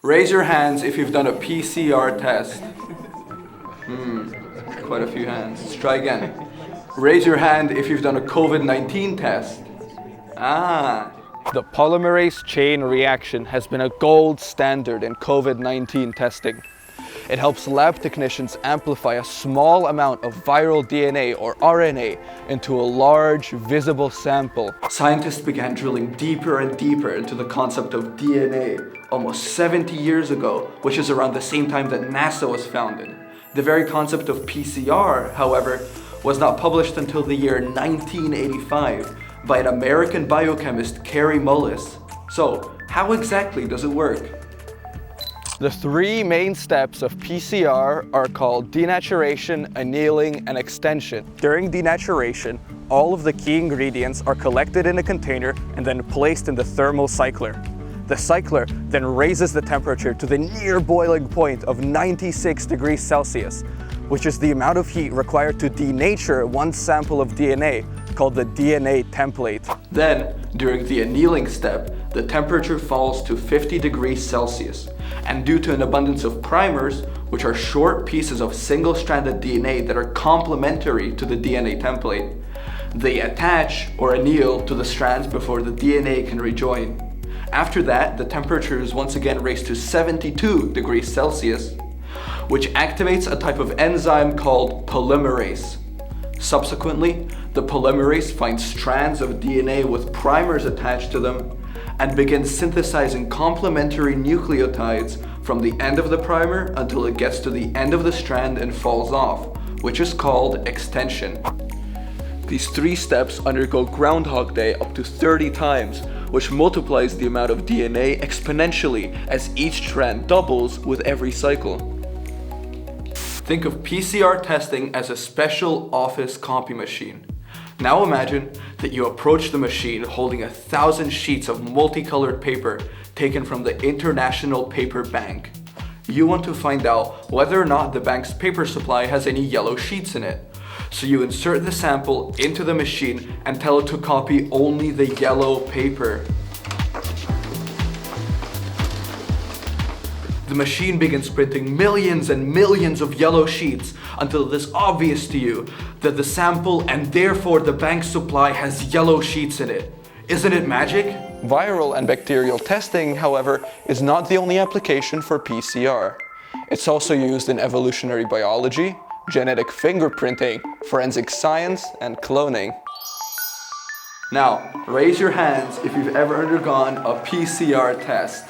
Raise your hands if you've done a PCR test. Quite a few hands. Let's try again. Raise your hand if you've done a COVID-19 test. The polymerase chain reaction has been a gold standard in COVID-19 testing. It helps lab technicians amplify a small amount of viral DNA or RNA into a large, visible sample. Scientists began drilling deeper and deeper into the concept of DNA almost 70 years ago, which is around the same time that NASA was founded. The very concept of PCR, however, was not published until the year 1985 by an American biochemist, Kary Mullis. So, how exactly does it work? The three main steps of PCR are called denaturation, annealing, and extension. During denaturation, all of the key ingredients are collected in a container and then placed in the thermal cycler. The cycler then raises the temperature to the near boiling point of 96 degrees Celsius, which is the amount of heat required to denature one sample of DNA, called the DNA template. Then, during the annealing step, the temperature falls to 50 degrees Celsius. And due to an abundance of primers, which are short pieces of single-stranded DNA that are complementary to the DNA template, they attach or anneal to the strands before the DNA can rejoin. After that, the temperature is once again raised to 72 degrees Celsius, which activates a type of enzyme called polymerase. Subsequently, the polymerase finds strands of DNA with primers attached to them and begins synthesizing complementary nucleotides from the end of the primer until it gets to the end of the strand and falls off, which is called extension. These three steps undergo Groundhog Day up to 30 times, which multiplies the amount of DNA exponentially as each strand doubles with every cycle. Think of PCR testing as a special office copy machine. Now imagine that you approach the machine holding 1,000 sheets of multicolored paper taken from the International Paper Bank. You want to find out whether or not the bank's paper supply has any yellow sheets in it. So you insert the sample into the machine and tell it to copy only the yellow paper. The machine begins printing millions and millions of yellow sheets until it is obvious to you that the sample and therefore the bank supply has yellow sheets in it. Isn't it magic? Viral and bacterial testing, however, is not the only application for PCR. It's also used in evolutionary biology, genetic fingerprinting, forensic science, and cloning. Now, raise your hands if you've ever undergone a PCR test.